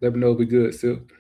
Let me know if we good, Silk.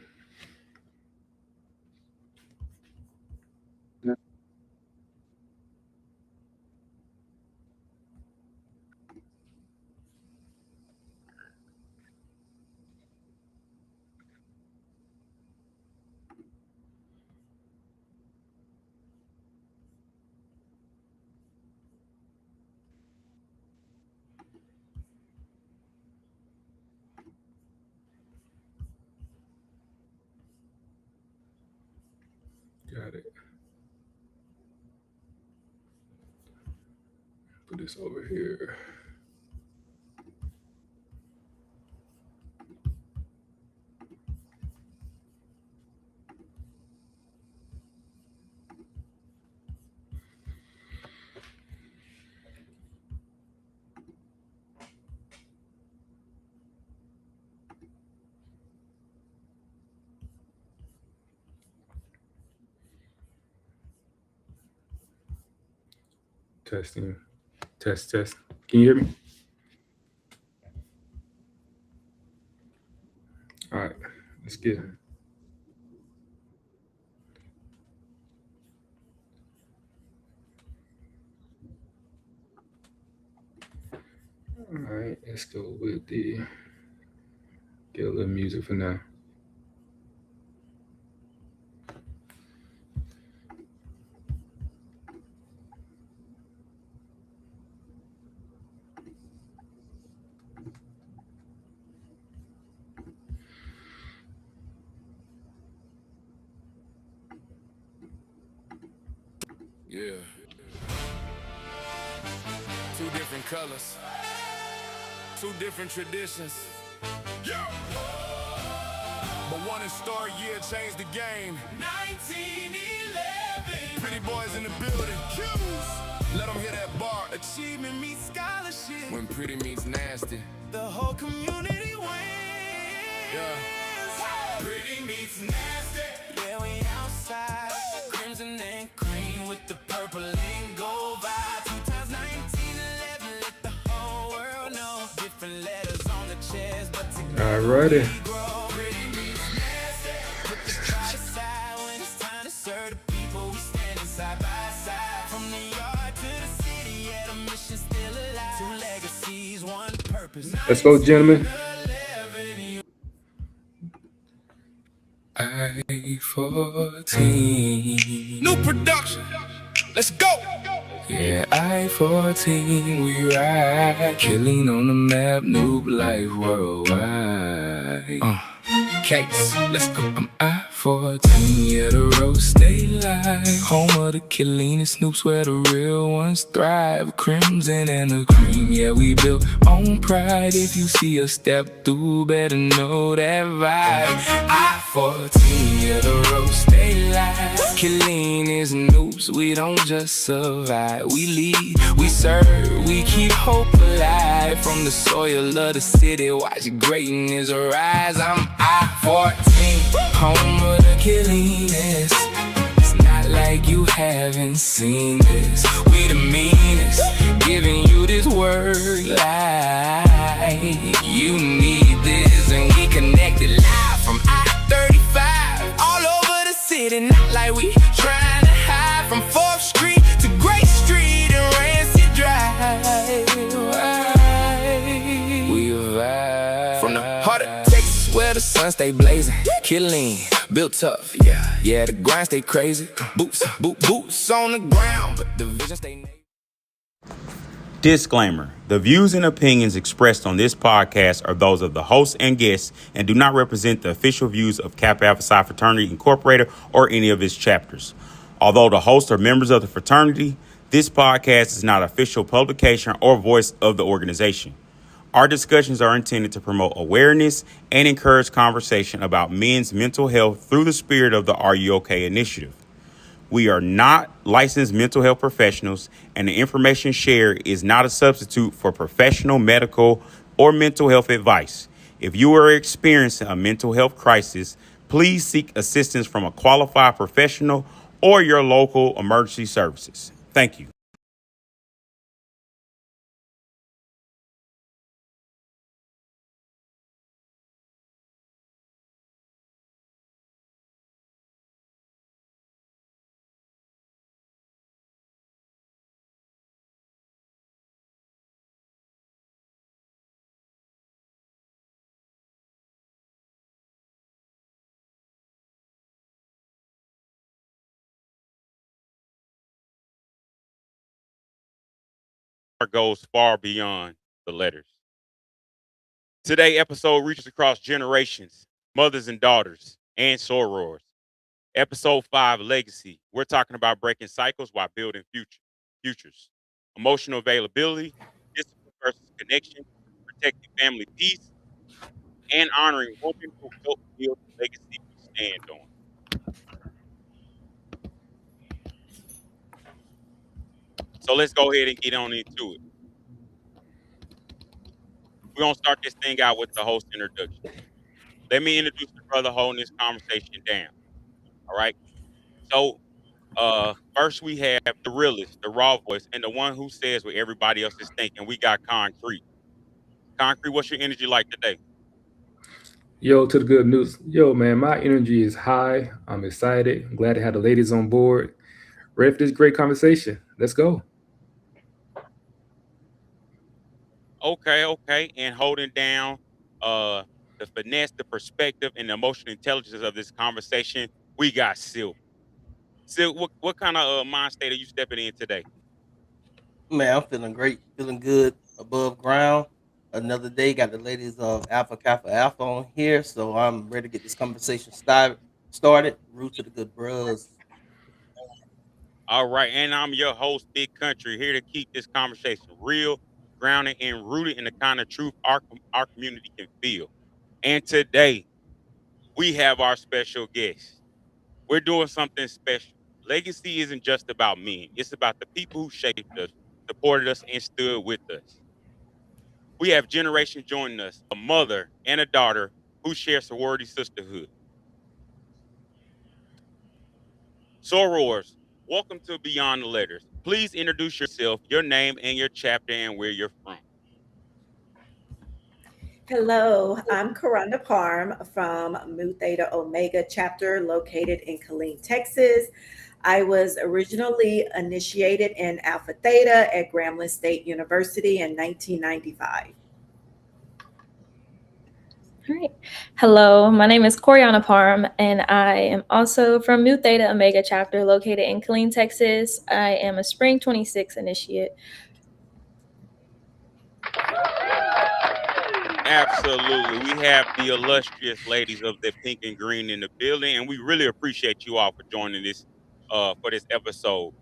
Got it. Put this over here. Testing. Test. Can you hear me? All right. Let's get it. All right. Let's go with get a little music for now. Yeah. Two different colors. Two different traditions. Yeah. But one historic year changed the game. 1911. Pretty boys in the building. Let them hear that bar. Achievement meets scholarship. When pretty meets nasty, the whole community wins. Yeah. Pretty meets nasty. Yeah, we outside. Crimson and cream with the purple and gold vibe. 2 times 1911. Let the whole world know. Different letters on the chest, but together. All righty. Let's go, gentlemen. I-14. New production. Let's go. Yeah, I-14, we ride. Killing on the map, noob life worldwide. Case, let's go. I'm I-14, yeah, the road stay live. Home of the killing, the Snoops where the real ones thrive. Crimson and the cream, yeah, we built on pride. If you see us step through, better know that vibe. I-14, yeah, the road stay live. Killing is Snoops, we don't just survive. We lead, we serve, we keep hope alive. From the soil of the city, watch greatness rise. I'm I-14, home of the killingness. It's not like you haven't seen this. We the meanest, giving you this word like you need this. And we connected live from I-35, all over the city. Not like we trying to hide from 4th Street to Great Street and Rancid Drive. We vibe from the heart of Texas where the sun stay blazing. Killing, built tough, yeah, the grind stay crazy. Boots on the ground, but the vision stay naked. Disclaimer: the views and opinions expressed on this podcast are those of the hosts and guests and do not represent the official views of Kappa Alpha Psi Fraternity Incorporated or any of its chapters. Although the hosts are members of the fraternity, this podcast is not an official publication or voice of the organization. Our discussions are intended to promote awareness and encourage conversation about men's mental health through the spirit of the Are You OK initiative. We are not licensed mental health professionals, and the information shared is not a substitute for professional, medical, or mental health advice. If you are experiencing a mental health crisis, please seek assistance from a qualified professional or your local emergency services. Thank you. goes far beyond the letters. Today episode reaches across generations, mothers and daughters, and sorors. Episode 5, Legacy. We're talking about breaking cycles while building futures. Emotional availability, discipline versus connection, protecting family peace, and honoring women who helped build the legacy we stand on. So let's go ahead and get on into it. We're going to start this thing out with the host introduction. Let me introduce the brother holding this conversation down. All right. So first we have the realist, the raw voice, and the one who says what everybody else is thinking. We got Concrete. Concrete, what's your energy like today? Yo, to the good news. Yo, man, my energy is high. I'm excited. I'm glad to have the ladies on board. Ready for this great conversation. Let's go. Okay, okay. And holding down uh the finesse, the perspective, and the emotional intelligence of this conversation, we got Silk. Silk, what kind of mind state are you stepping in today? Man, I'm feeling great, feeling good above ground. Another day, got the ladies of Alpha Kappa Alpha on here, so I'm ready to get this conversation started. Root to the good bros. All right, and I'm your host, Big Country, here to keep this conversation real, grounded, and rooted in the kind of truth our community can feel. And today, we have our special guest. We're doing something special. Legacy isn't just about men, it's about the people who shaped us, supported us, and stood with us. We have generations joining us, a mother and a daughter who share sorority sisterhood. Sorors, welcome to Beyond the Letters. Please introduce yourself, your name, and your chapter, and where you're from. Hello, I'm Karanda Parm from Mu Theta Omega chapter located in Killeen, Texas. I was originally initiated in Alpha Theta at Grambling State University in 1995. All right. Hello, my name is Coriana Parm, and I am also from Mu Theta Omega chapter located in Killeen, Texas. I am a Spring 26 initiate. Absolutely. We have the illustrious ladies of the pink and green in the building, and we really appreciate you all for joining this for this episode.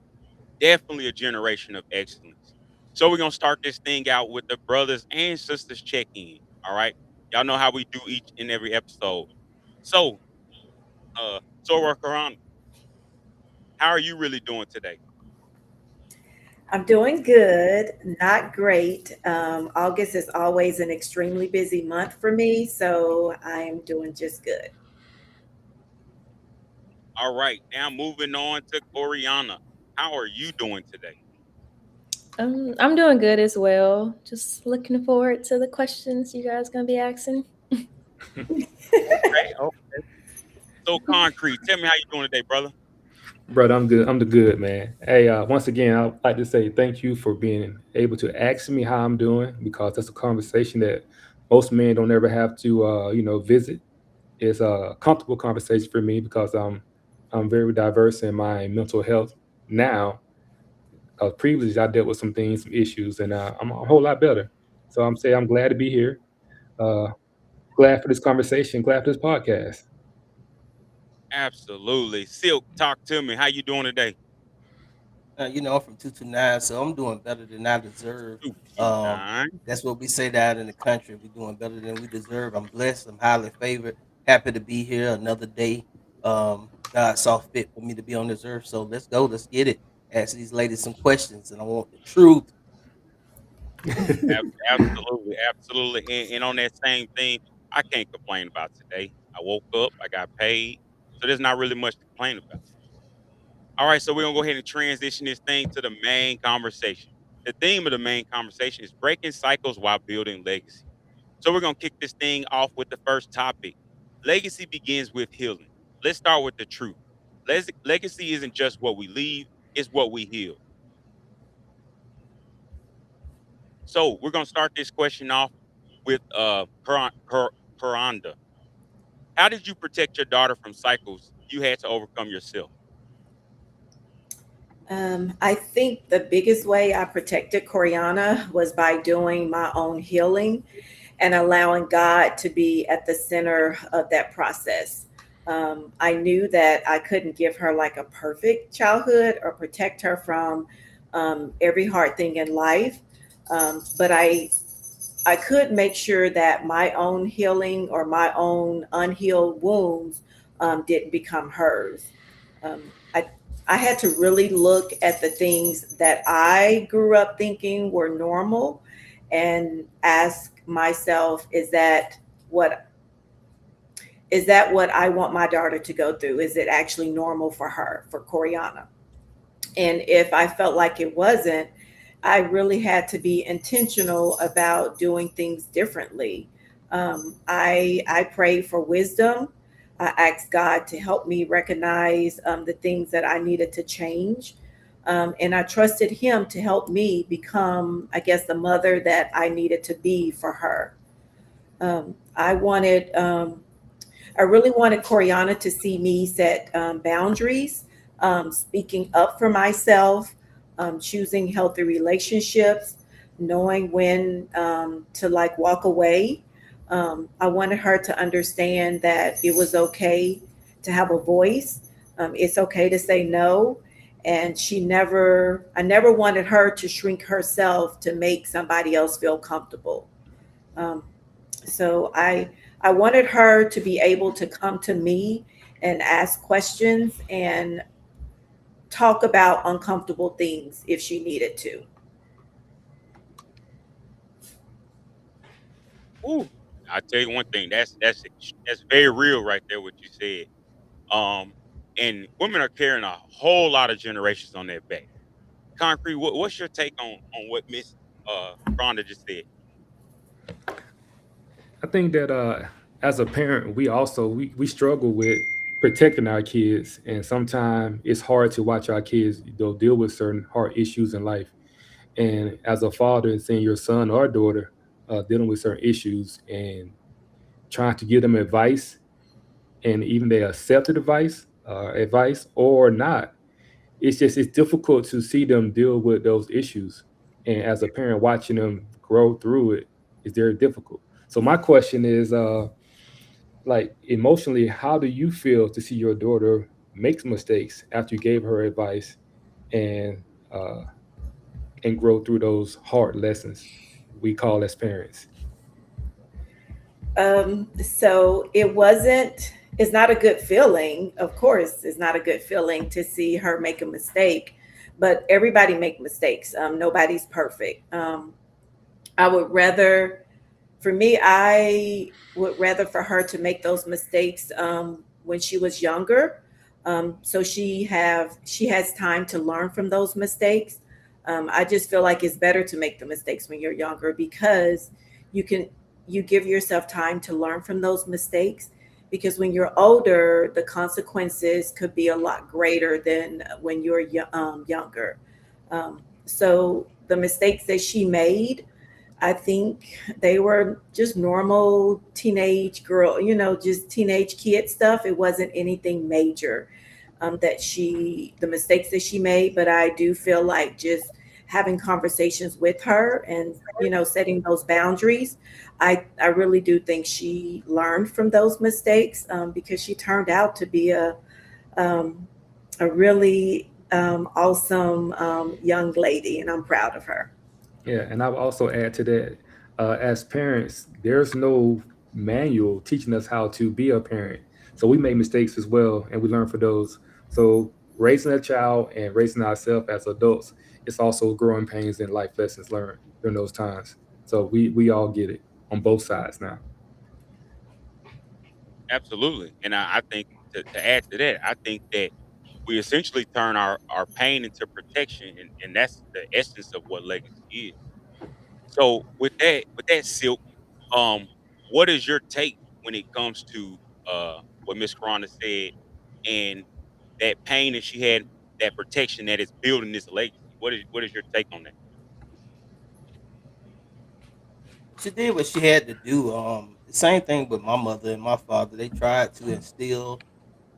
Definitely a generation of excellence. So we're gonna start this thing out with the brothers and sisters check-in. All right. Y'all know how we do each and every episode. So Sora Karan, how are you really doing today? I'm doing good, not great. August is always an extremely busy month for me, so I'm doing just good. All right, now moving on to Coriana. How are you doing today? I'm doing good as well. Just looking forward to the questions you guys gonna be asking. Okay, okay. So concrete. Tell me how you doing today, brother. Brother, I'm good. I'm the good man. Hey, once again, I'd like to say thank you for being able to ask me how I'm doing because that's a conversation that most men don't ever have to, visit. It's a comfortable conversation for me because I'm very diverse in my mental health now. Because previously I dealt with some things, some issues, and I'm a whole lot better. So I'm saying I'm glad to be here. Uh, glad for this conversation. Glad for this podcast. Absolutely. Silk, talk to me. How you doing today? I'm from 229, so I'm doing better than I deserve. Two, two, Um, nine. that's what we say down in the country. We're doing better than we deserve. I'm blessed. I'm highly favored. Happy to be here another day. God saw fit for me to be on this earth. So let's go. Let's get it. Ask these ladies some questions, and I want the truth. Absolutely, absolutely. And on that same thing, I can't complain about today. I woke up, I got paid. So there's not really much to complain about. All right, so we're gonna go ahead and transition this thing to the main conversation. The theme of the main conversation is breaking cycles while building legacy. So we're gonna kick this thing off with the first topic. Legacy begins with healing. Let's start with the truth. Legacy isn't just what we leave, it's what we heal. So we're gonna start this question off with Karanda. How did you protect your daughter from cycles you had to overcome yourself? I think the biggest way I protected Coriana was by doing my own healing and allowing God to be at the center of that process. I knew that I couldn't give her like a perfect childhood or protect her from every hard thing in life, but I could make sure that my own healing or my own unhealed wounds didn't become hers. I had to really look at the things that I grew up thinking were normal, and ask myself, what is that what I want my daughter to go through? Is it actually normal for her, for Coriana? And if I felt like it wasn't, I really had to be intentional about doing things differently. I prayed for wisdom. I asked God to help me recognize the things that I needed to change. And I trusted Him to help me become, I guess, the mother that I needed to be for her. I wanted I really wanted Coriana to see me set boundaries, speaking up for myself, choosing healthy relationships, knowing when to like walk away. I wanted her to understand that it was okay to have a voice. It's okay to say no. And I never wanted her to shrink herself to make somebody else feel comfortable. Um, so I wanted her to be able to come to me and ask questions and talk about uncomfortable things if she needed to. Ooh, I tell you one thing. That's very real right there. What you said. Um, and women are carrying a whole lot of generations on their back. Concrete. What's your take on what Miss Rhonda just said? I think that as a parent, we struggle with protecting our kids, and sometimes it's hard to watch our kids deal with certain hard issues in life. And as a father, and seeing your son or daughter dealing with certain issues and trying to give them advice, and even they accept the advice or not, it's difficult to see them deal with those issues. And as a parent, watching them grow through it is very difficult. So my question is, like emotionally, how do you feel to see your daughter make mistakes after you gave her advice and uh, and grow through those hard lessons we call as parents? So it's not a good feeling. Of course, it's not a good feeling to see her make a mistake, but everybody make mistakes. Nobody's perfect. I would rather For me, I would rather for her to make those mistakes when she was younger, so she has time to learn from those mistakes. I just feel like it's better to make the mistakes when you're younger, because you can you give yourself time to learn from those mistakes. Because when you're older, the consequences could be a lot greater than when you're younger. So the mistakes that she made, I think they were just normal teenage girl, just teenage kid stuff. It wasn't anything major the mistakes that she made. But I do feel like just having conversations with her and, setting those boundaries, I really do think she learned from those mistakes, because she turned out to be um, a really awesome young lady, and I'm proud of her. Yeah, and I will also add to that, as parents, there's no manual teaching us how to be a parent. So we make mistakes as well, and we learn for those. So raising a child and raising ourselves as adults, it's also growing pains and life lessons learned during those times. So we all get it on both sides now. Absolutely. And I think to add to that, I think that we essentially turn our pain into protection, and that's the essence of what legacy is. So with that silk, um, what is your take when it comes to what Miss Corona said and that pain that she had, that protection that is building this legacy? What is your take on that? She did what she had to do. The same thing with my mother and my father. They tried to instill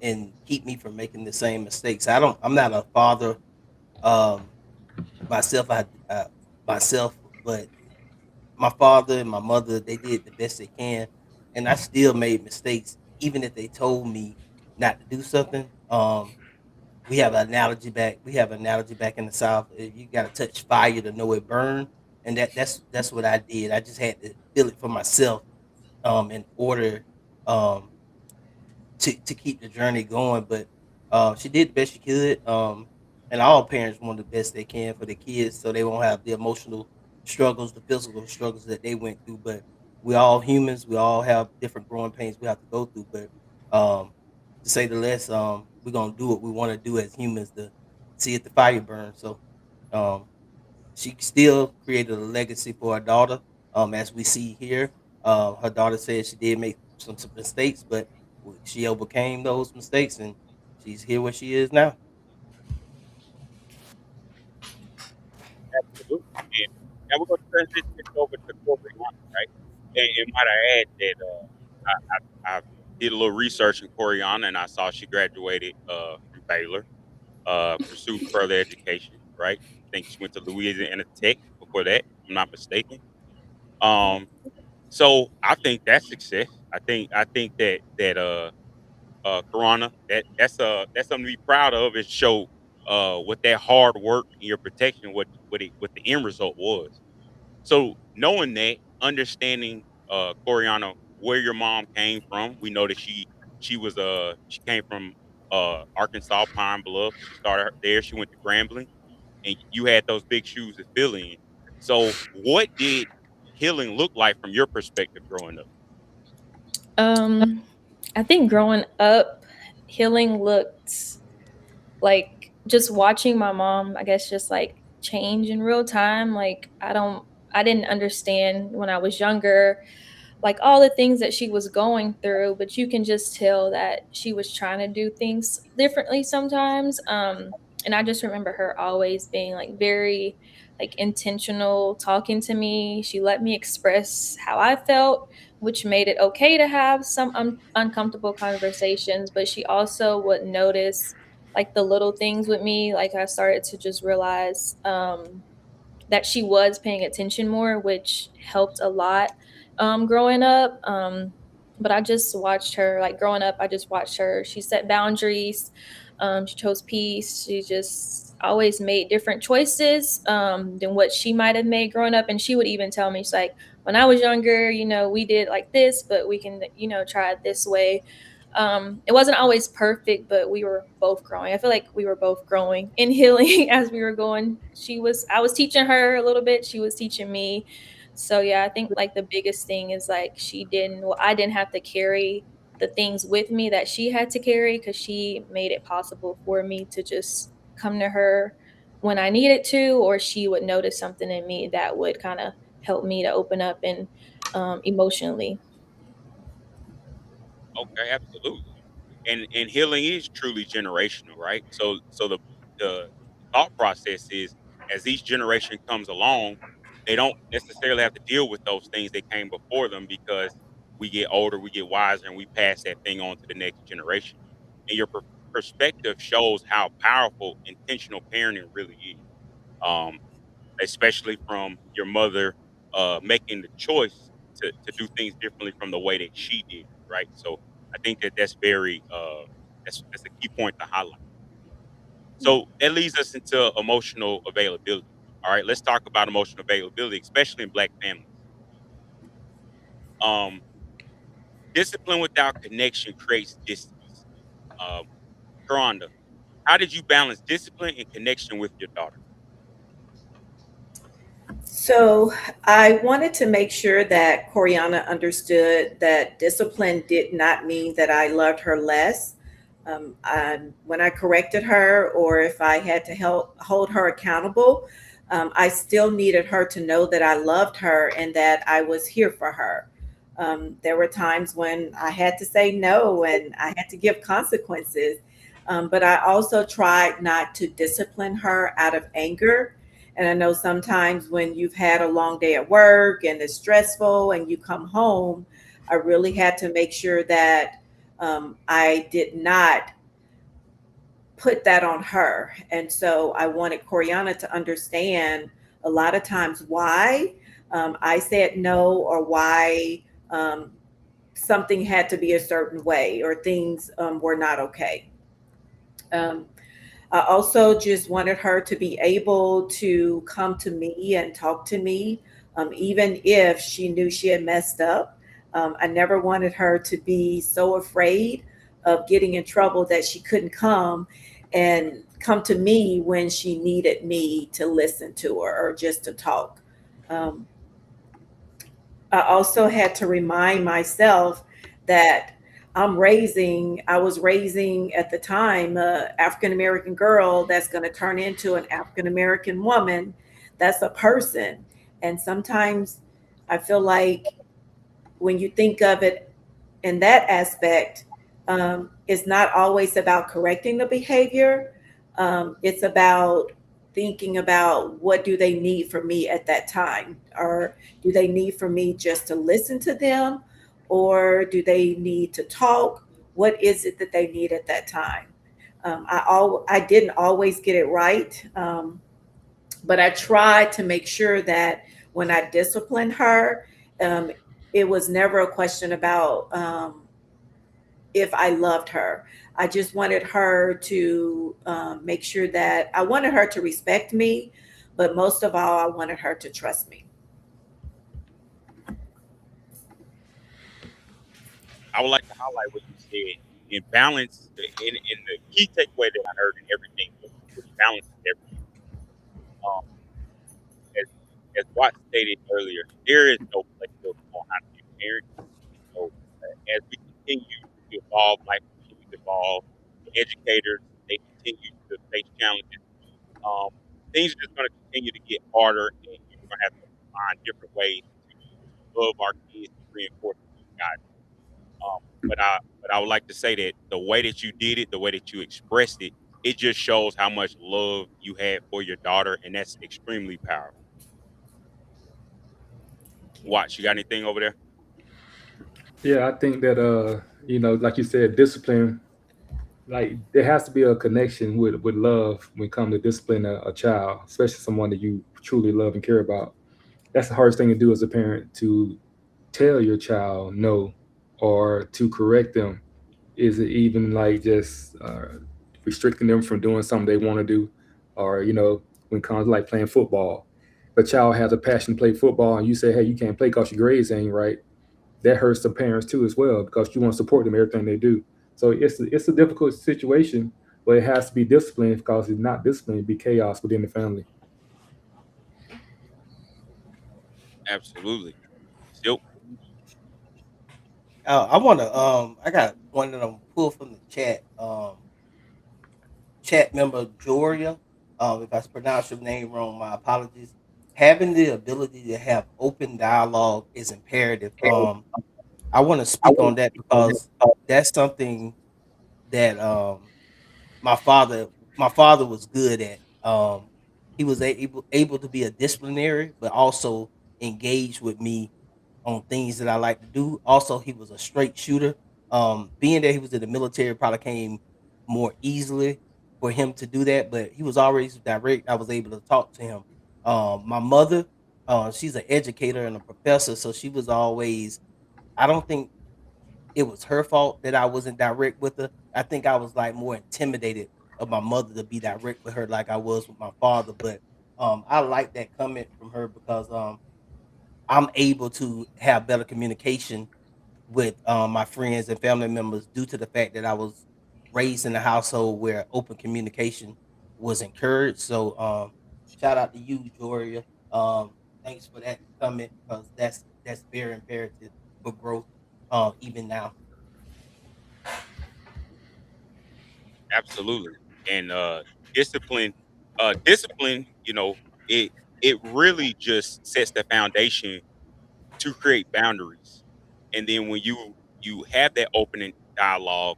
and keep me from making the same mistakes. I'm not a father Um, myself, myself, but my father and my mother, they did the best they can, and I still made mistakes, even if they told me not to do something. We have an analogy back. We have an analogy back in the South. You got to touch fire to know it burn, and that's what I did. I just had to feel it for myself, in order, um, to keep the journey going. But she did the best she could. And all parents want the best they can for the kids, so they won't have the emotional struggles, the physical struggles that they went through. But we all humans. We all have different growing pains we have to go through. But to say the less, we're gonna do what we want to do as humans to see if the fire burns. So um, she still created a legacy for her daughter. As we see here, her daughter said she did make some mistakes, but she overcame those mistakes, and she's here where she is now. Absolutely. And now we're going to transition this over to corporate Coriana, right? And might I add that I did a little research in Coriana and I saw she graduated from Baylor, pursued further education, right? I think she went to Louisiana Tech before that, if I'm not mistaken. Um, so I think that's success. I think that Corona, that's something to be proud of and show what that hard work and your protection, what the end result was. So knowing that, understanding Coriano, where your mom came from, we know that she came from Arkansas Pine Bluff. She started there. She went to Grambling, and you had those big shoes to fill in. So what did healing look like from your perspective growing up? Um, I think growing up, healing looked like just watching my mom, I guess, just like change in real time. Like I didn't understand when I was younger like all the things that she was going through, but you can just tell that she was trying to do things differently sometimes. And I just remember her always being like very like intentional talking to me. She let me express how I felt, which made it okay to have some uncomfortable conversations, but she also would notice like the little things with me. Like I started to just realize that she was paying attention more, which helped a lot growing up. But I just watched her, like growing up, I just watched her. She set boundaries. She chose peace. She just always made different choices than what she might have made growing up. And she would even tell me, she's like, when I was younger, we did like this, but we can, try it this way. It wasn't always perfect, but we were both growing. I feel like we were both growing and healing as we were going. I was teaching her a little bit, she was teaching me. So yeah, I think like the biggest thing is like I didn't have to carry the things with me that she had to carry, because she made it possible for me to just come to her when I needed to, or she would notice something in me that would kind of help me to open up and emotionally. Okay, absolutely. And healing is truly generational, right? So the thought process is, as each generation comes along, they don't necessarily have to deal with those things that came before them, because we get older, we get wiser, and we pass that thing on to the next generation. And your perspective shows how powerful intentional parenting really is. Um, Especially from your mother making the choice to do things differently from the way that she did, right? So I think that that's a key point to highlight. So that leads us into emotional availability. All right, let's talk about emotional availability, especially in Black families. Um, Discipline without connection creates distance. Um, Karonda, how did you balance discipline and connection with your daughter? So I wanted to make sure that Coriana understood that discipline did not mean that I loved her less. When I corrected her, or if I had to help hold her accountable, I still needed her to know that I loved her and that I was here for her. There were times when I had to say no and I had to give consequences, but I also tried not to discipline her out of anger. And I know sometimes when you've had a long day at work and it's stressful and you come home, I really had to make sure that I did not put that on her. And so I wanted Coriana to understand a lot of times why I said no, or why something had to be a certain way, or things were not okay. Um, I also just wanted her to be able to come to me and talk to me, even if she knew she had messed up. I never wanted her to be so afraid of getting in trouble that she couldn't and come to me when she needed me to listen to her or just to talk. Um, I also had to remind myself that I was raising at the time a African American girl that's going to turn into an African American woman. That's a person. And sometimes I feel like when you think of it in that aspect, it's not always about correcting the behavior. It's about thinking about what do they need from me at that time, or do they need for me just to listen to them, or do they need to talk? What is it that they need at that time? I didn't always get it right, but I tried to make sure that when I disciplined her, um, it was never a question about if I loved her. I just wanted her to make sure that I wanted her to respect me, but most of all, I wanted her to trust me. I would like to highlight what you said in balance. In the key takeaway that I heard in everything was balance is everything. Um, as Watt stated earlier, there is no playbook on how to be a parent. So as we continue to evolve, like continues to evolve, the educators they continue to face challenges. Um, things are just going to continue to get harder, and we're going to have to find different ways to love our kids to reinforce God. But I would like to say that the way that you did it, the way that you expressed it, it just shows how much love you had for your daughter, and that's extremely powerful. Watch, you got anything over there? Yeah, I think that like you said, discipline, like there has to be a connection with love when it comes to discipline a child, especially someone that you truly love and care about. That's the hardest thing to do as a parent, to tell your child no, or to correct them. Is it even like just restricting them from doing something they want to do, or when it comes to like playing football, if a child has a passion to play football and you say, hey, you can't play because your grades ain't right, that hurts the parents too as well, because you want to support them in everything they do. So it's a difficult situation, but it has to be disciplined, because if not disciplined, it'd be chaos within the family. Absolutely. Still, I wanna I got one that I'm pull from the chat. Chat member Joria. If I pronounce your name wrong, my apologies. Having the ability to have open dialogue is imperative. I want to speak on that because that's something that my father my father was good at. He was able to be a disciplinary, but also engage with me on things that I like to do. Also, he was a straight shooter. Being that he was in the military probably came more easily for him to do that, but he was always direct. I was able to talk to him. My mother, she's an educator and a professor, so she was always. I don't think it was her fault that I wasn't direct with her. I think I was like more intimidated of my mother to be direct with her like I was with my father. But I like that comment from her because I'm able to have better communication with my friends and family members due to the fact that I was raised in a household where open communication was encouraged. So shout out to you, Joria. Thanks for that comment because that's very imperative for growth even now. absolutely. And discipline, discipline, it it really just sets the foundation to create boundaries. And then when you have that opening dialogue,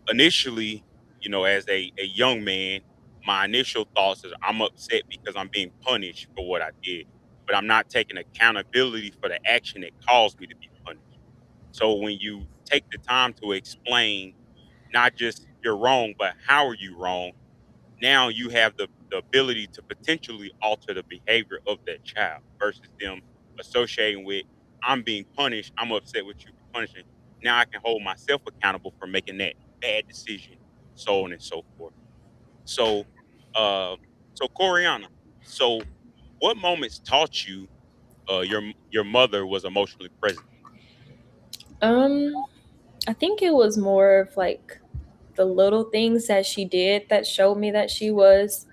initially, as a young man, my initial thoughts is I'm upset because I'm being punished for what I did, but I'm not taking accountability for the action that caused me to be punished. So when you take the time to explain not just you're wrong, but how are you wrong? Now you have the ability to potentially alter the behavior of that child versus them associating with, I'm being punished, I'm upset with you for punishing. Now I can hold myself accountable for making that bad decision, so on and so forth. So, uh, so Coriana, so what moments taught you your mother was emotionally present? Um, I think it was more of like the little things that she did that showed me that she was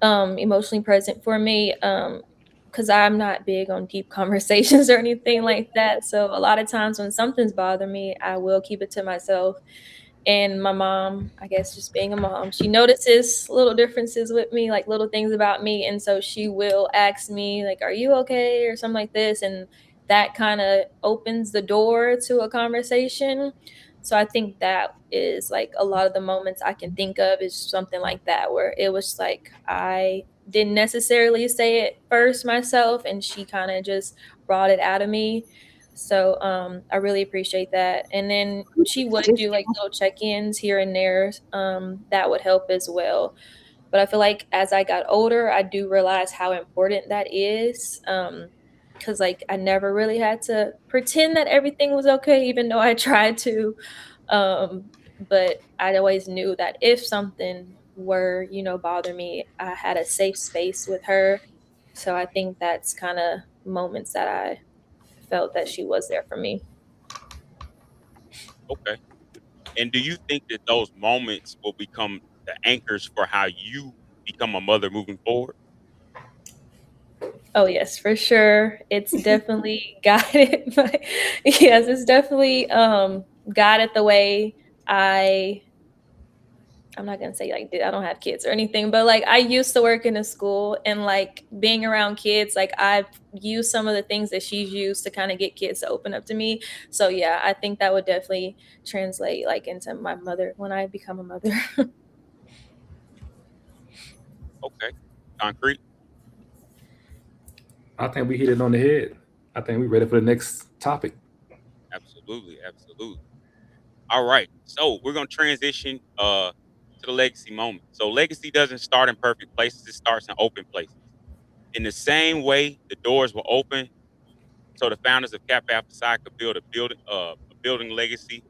emotionally present for me. Because I'm not big on deep conversations or anything like that. So a lot of times when something's bothering me, I will keep it to myself. And my mom, I guess just being a mom, she notices little differences with me, like little things about me. And so she will ask me, like, are you okay? Or something like this. And that kind of opens the door to a conversation. So I think that is like a lot of the moments I can think of is something like that, where it was like I didn't necessarily say it first myself, and she kind of just brought it out of me. So I really appreciate that. And then she would do like little check-ins here and there. That would help as well. But I feel like as I got older, I do realize how important that is. Because like I never really had to pretend that everything was okay, even though I tried to. But I always knew that if something were, bother me, I had a safe space with her. So I think that's kind of moments that I felt that she was there for me. Okay. And do you think that those moments will become the anchors for how you become a mother moving forward? Oh yes, for sure. It's definitely guided by yes, it's definitely guided the way I I'm not gonna say like I don't have kids or anything, but like I used to work in a school and like being around kids, like I've used some of the things that she's used to kind of get kids to open up to me. So yeah, I think that would definitely translate like into my mother when I become a mother. Okay. Concrete? I think we hit it on the head. I think we're ready for the next topic. Absolutely, absolutely. All right. So we're gonna transition to the legacy moment. So legacy doesn't start in perfect places, it starts in open places. In the same way the doors were open so the founders of Kappa Alpha Psi could build a building legacy,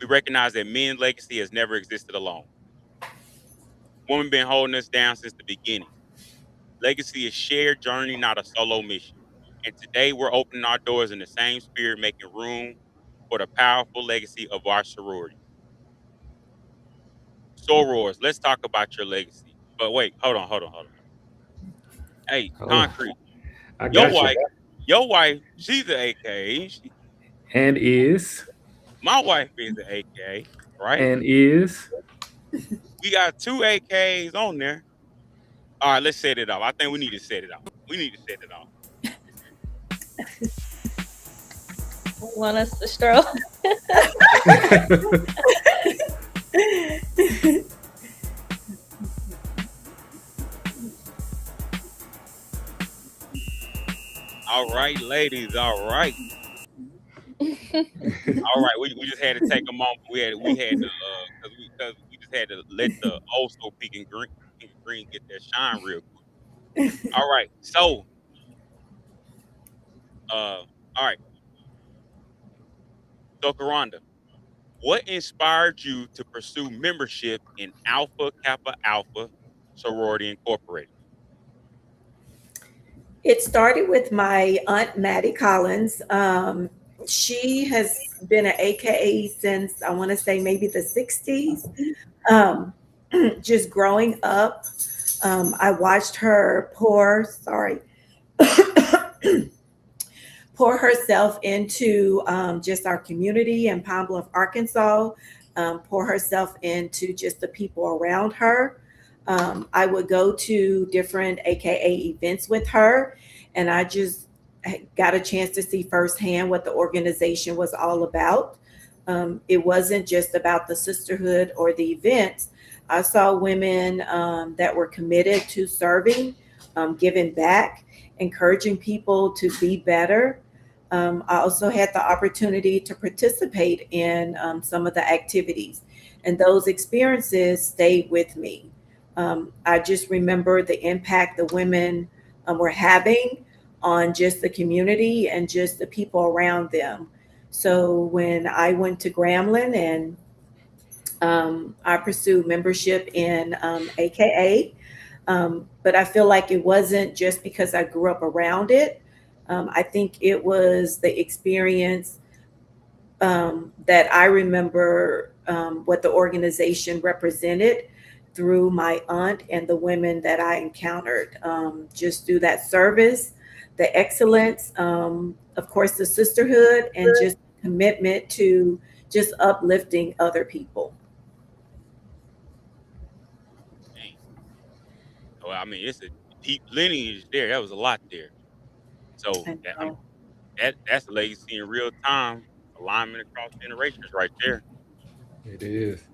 we recognize that men's legacy has never existed alone. Women been holding us down since the beginning. Legacy is shared journey, not a solo mission. And today we're opening our doors in the same spirit, making room for the powerful legacy of our sorority. Sorors, let's talk about your legacy. But wait, hold on. Hey, Oh, Concrete, I your got you. wife, your wife, she's an AKA, ain't she? And is, My wife is an AKA, right? and is. We got two AKAs on there. All right, let's set it off. I think we need to set it off. We need to set it off. Want us to stroll? All right, ladies. All right. All right. We just had to take a moment. We had to because we just had to let the old school pink and green get their shine real quick. All right. So all right. So Karanda, what inspired you to pursue membership in Alpha Kappa Alpha Sorority Incorporated? It started with my aunt Maddie Collins. She has been an AKA since I want to say maybe the 60s. Um, just growing up, I watched her pour herself into just our community in Pine Bluff, Arkansas, pour herself into just the people around her. I would go to different AKA events with her, and I just got a chance to see firsthand what the organization was all about. It wasn't just about the sisterhood or the events. I saw women that were committed to serving, giving back, encouraging people to be better. I also had the opportunity to participate in some of the activities, and those experiences stayed with me. I just remember the impact the women were having on just the community and just the people around them. So when I went to Grambling and I pursued membership in AKA, but I feel like it wasn't just because I grew up around it. I think it was the experience that I remember what the organization represented through my aunt and the women that I encountered, just through that service, the excellence, of course, the sisterhood, and just commitment to just uplifting other people. Dang. So I mean, it's a deep lineage there. That was a lot there. So And, that, that's legacy in real time, alignment across generations, right there. It is.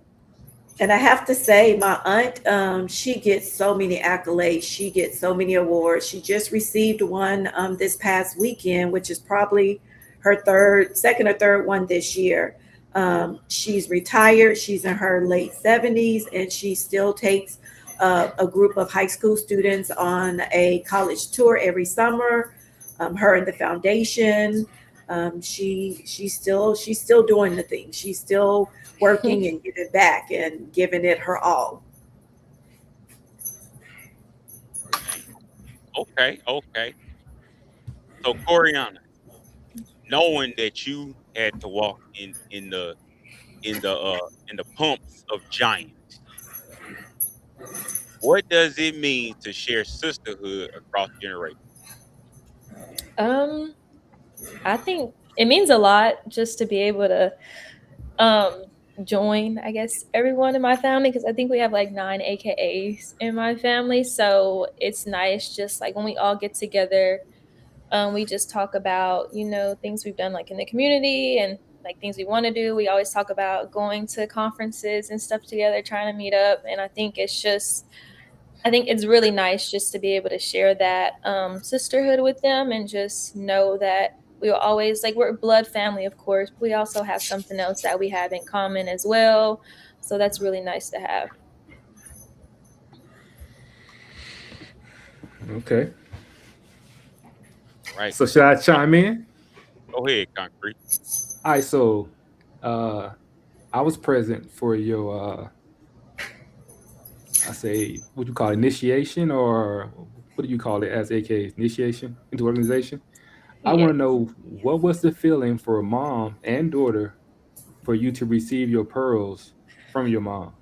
And I have to say, my aunt, she gets so many accolades. She gets so many awards. She just received one this past weekend, which is probably her second or third one this year. She's retired. She's in her late 70s, and she still takes a group of high school students on a college tour every summer. Her and the foundation. She's still doing the thing. She's still working and giving back and giving it her all. Dang. Okay, okay. So Coriana, knowing that you had to walk in the pumps of giants, what does it mean to share sisterhood across generations? Um, I think it means a lot just to be able to um join, I guess, everyone in my family, because I think we have like 9 AKAs in my family. So it's nice just like when we all get together, we just talk about, things we've done like in the community and like things we want to do. We always talk about going to conferences and stuff together, trying to meet up. And I think it's really nice just to be able to share that sisterhood with them and just know that we will always, like, we're a blood family, of course. But we also have something else that we have in common as well. So that's really nice to have. Okay. All right. So should I chime in? Go ahead, Concrete. All right. So uh, I was present for your, I say, what you call it, initiation, or what do you call it as AK initiation into organization? I want to Yes. know what was the feeling for a mom and daughter for you to receive your pearls from your mom.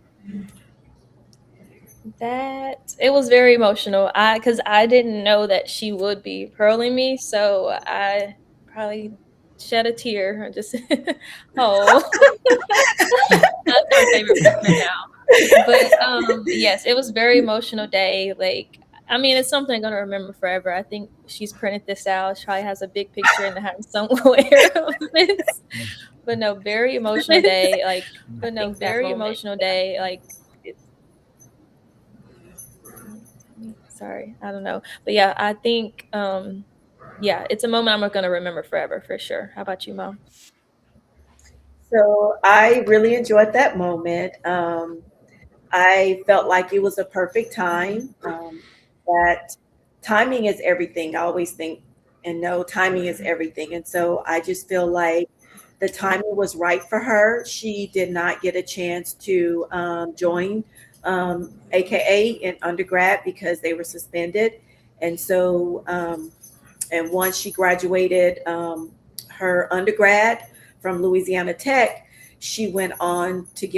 That it was very emotional. Because I didn't know that she would be pearling me, so I probably shed a tear. Just oh, that's my favorite part right now. But yes, it was a very emotional day. Like, I mean, it's something I'm gonna remember forever. I think she's printed this out. She probably has a big picture in the house somewhere of this. But no, very emotional day. Like, I think that moment. Sorry, I don't know. But yeah, I think yeah, it's a moment I'm gonna remember forever for sure. How about you, Mom? So I really enjoyed that moment. I felt like it was a perfect time. That timing is everything. I always think and know timing is everything. And so I just feel like the timing was right for her. She did not get a chance to join AKA in undergrad because they were suspended. And so, and once she graduated her undergrad from Louisiana Tech, she went on to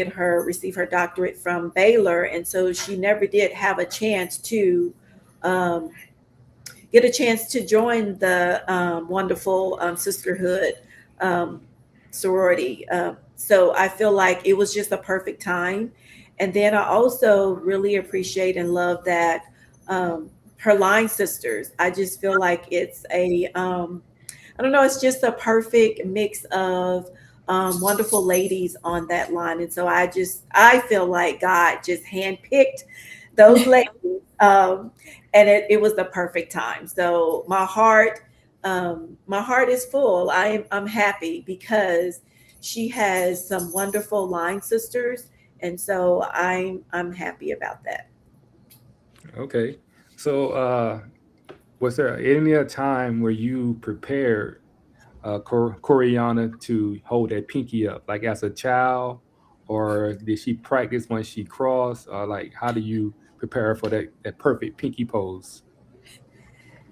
receive her doctorate from Baylor, and so she never did have a chance to um, get a chance to join the wonderful sisterhood um, sorority. So I feel like it was just a perfect time. And then I also really appreciate and love that her line sisters. I just feel like it's I don't know, it's just a perfect mix of wonderful ladies on that line. And so I feel like God just handpicked those ladies. And it was the perfect time. So my heart My heart is full. I'm happy because she has some wonderful line sisters, and so I'm happy about that. Okay. So, was there any other time where you prepared Coriana to hold that pinky up, like as a child, or did she practice when she crossed? Or like, how do you prepare for that perfect pinky pose?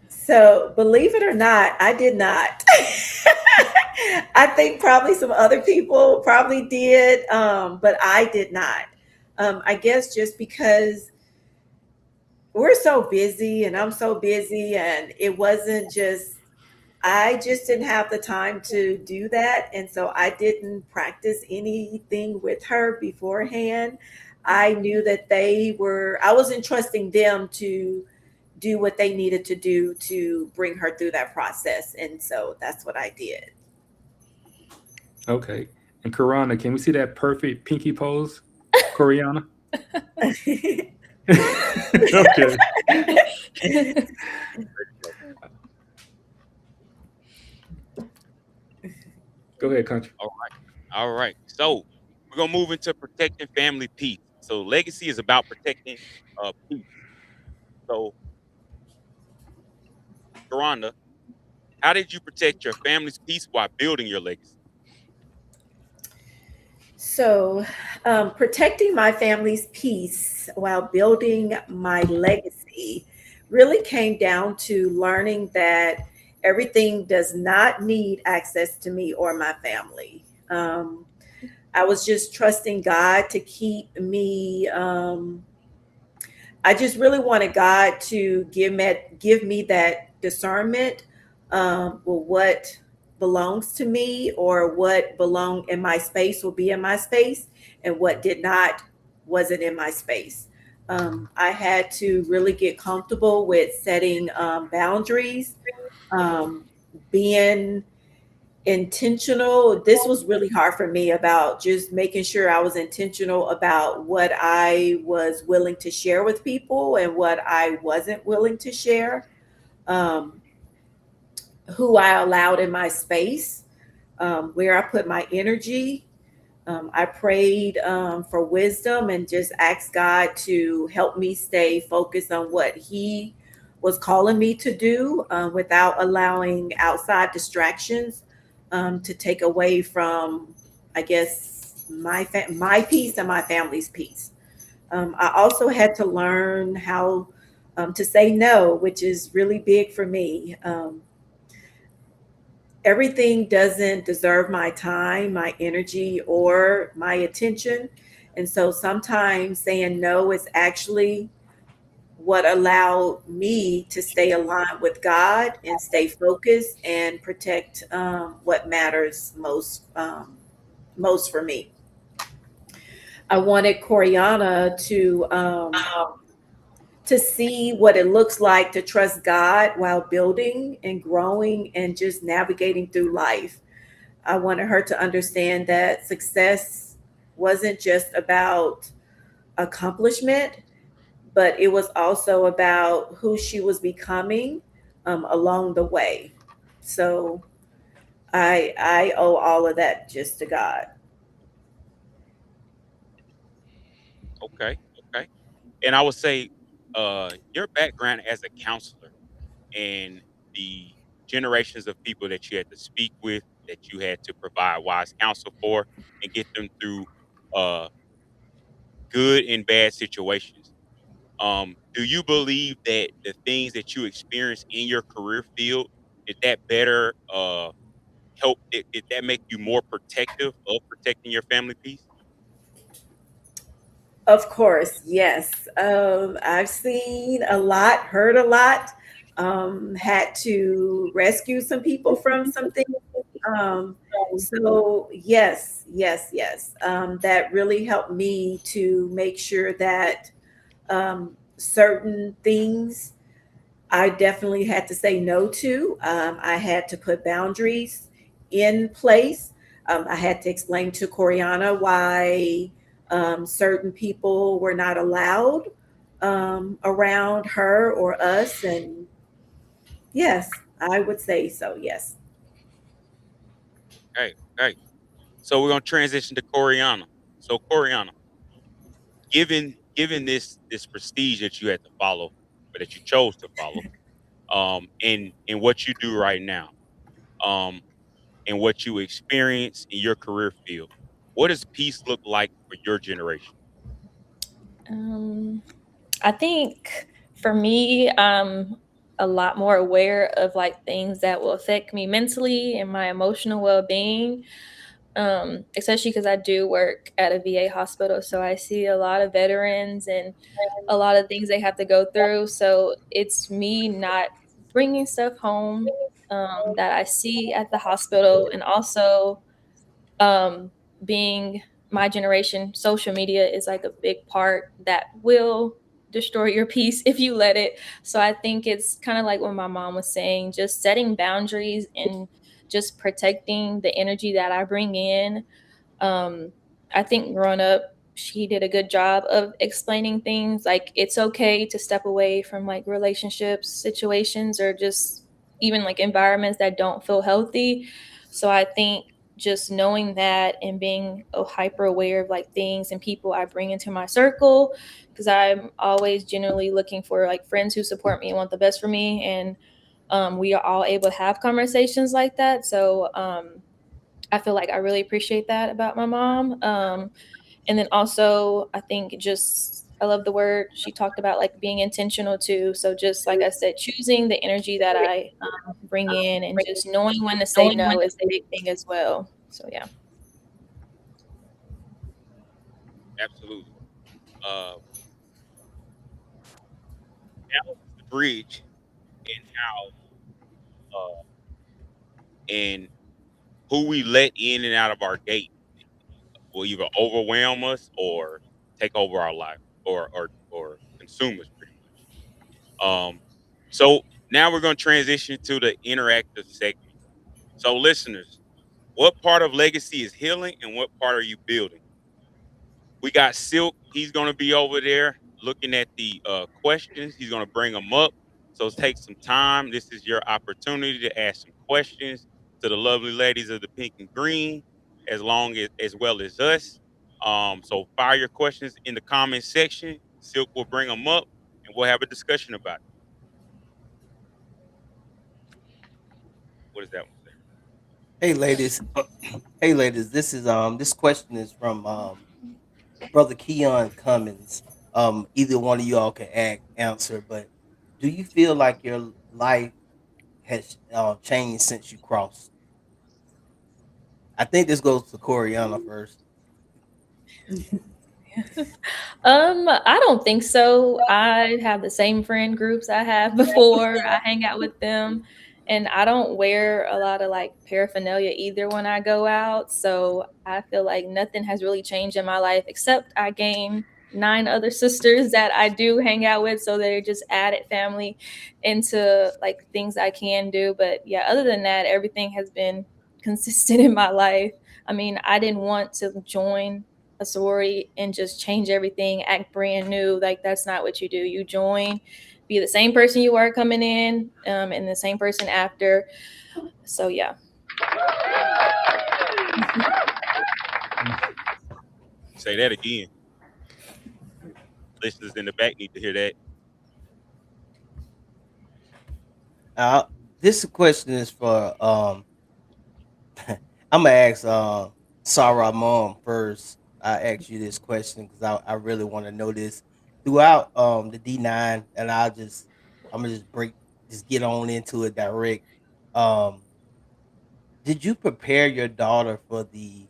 So, believe it or not, I did not. I think probably some other people probably did, but I did not. I guess just because we're so busy and I'm so busy, and it wasn't just, I just didn't have the time to do that. And so I didn't practice anything with her beforehand. I knew that I was entrusting them to do what they needed to do to bring her through that process. And so that's what I did. Okay. And Karana, can we see that perfect pinky pose, Coriana? Okay. Go ahead, country. All right. All right. So we're gonna move into protecting family peace. So legacy is about protecting peace. So Rhonda, how did you protect your family's peace while building your legacy? So, protecting my family's peace while building my legacy really came down to learning that everything does not need access to me or my family. I was just trusting God to keep me. I just really wanted God to give me that discernment, well, what belongs to me or what belong in my space will be in my space, and what did not wasn't in my space. I had to really get comfortable with setting boundaries, um, being intentional. This was really hard for me about just making sure I was intentional about what I was willing to share with people and what I wasn't willing to share, um, who I allowed in my space, where I put my energy. I prayed for wisdom and just asked God to help me stay focused on what He was calling me to do, without allowing outside distractions to take away from, I guess, my peace and my family's peace. I also had to learn how to say no, which is really big for me. Everything doesn't deserve my time, my energy, or my attention. And so sometimes saying no is actually what allowed me to stay aligned with God and stay focused and protect what matters most for me. I wanted Coriana to see what it looks like to trust God while building and growing and just navigating through life. I wanted her to understand that success wasn't just about accomplishment, but it was also about who she was becoming along the way. So I owe all of that just to God. Okay. Okay. And I would say your background as a counselor and the generations of people that you had to speak with, that you had to provide wise counsel for and get them through uh, good and bad situations. Do you believe that the things that you experienced in your career field did that better help? Did that make you more protective of protecting your family peace? Of course, yes. I've seen a lot, heard a lot, had to rescue some people from some things. So yes, yes, yes. That really helped me to make sure that certain things I definitely had to say no to. I had to put boundaries in place. I had to explain to Coriana why certain people were not allowed around her or us. And yes, I would say so, yes. Hey, hey. So we're gonna transition to Coriana. So Coriana, given this prestige that you had to follow, or that you chose to follow, in what you do right now, um, and what you experience in your career field, what does peace look like for your generation? Um, I think for me, I'm a lot more aware of like things that will affect me mentally and my emotional well-being. Especially because I do work at a VA hospital, so I see a lot of veterans and a lot of things they have to go through. So it's me not bringing stuff home that I see at the hospital, and also um, being my generation, social media is like a big part that will destroy your peace if you let it. So I think it's kind of like what my mom was saying, just setting boundaries and just protecting the energy that I bring in. um, I think growing up, she did a good job of explaining things like it's okay to step away from like relationships, situations, or just even like environments that don't feel healthy. So I think just knowing that and being hyper aware of like things and people I bring into my circle, because I'm always generally looking for like friends who support me and want the best for me. And we are all able to have conversations like that. So I feel like I really appreciate that about my mom. And then also, I think just I love the word she talked about, like being intentional too. So just like I said, choosing the energy that I bring in, and just knowing when to say no is a big thing as well. So yeah. Absolutely. Now is the bridge in how and who we let in and out of our gate will either overwhelm us or take over our life, or consume us pretty much. So now we're going to transition to the interactive segment. So listeners, what part of legacy is healing and what part are you building? We got Silk. He's going to be over there looking at the questions. He's going to bring them up. So take some time. This is your opportunity to ask some questions to the lovely ladies of the pink and green, as well as us. So fire your questions in the comment section. Silk will bring them up, and we'll have a discussion about it. What does that one say? Hey ladies, hey ladies. This question is from brother Keon Cummins. Either one of y'all can answer, but do you feel like your life has changed since you crossed? I think this goes to Coriana first. I don't think so. I have the same friend groups I have before. I hang out with them, and I don't wear a lot of like paraphernalia either when I go out. So I feel like nothing has really changed in my life except I gained 9 other sisters that I do hang out with. So they're just added family into like things I can do. But yeah, other than that, everything has been consistent in my life. I mean, I didn't want to join a sorority and just change everything, act brand new. Like that's not what you do. You join, be the same person you were coming in, and the same person after. So yeah. Say that again. Listeners in the back need to hear that. Uh, this question is for I'm gonna ask Sarah mom first. I ask you this question because I really want to know this throughout the D9, and I'm gonna just get on into it direct. Um, did you prepare your daughter for the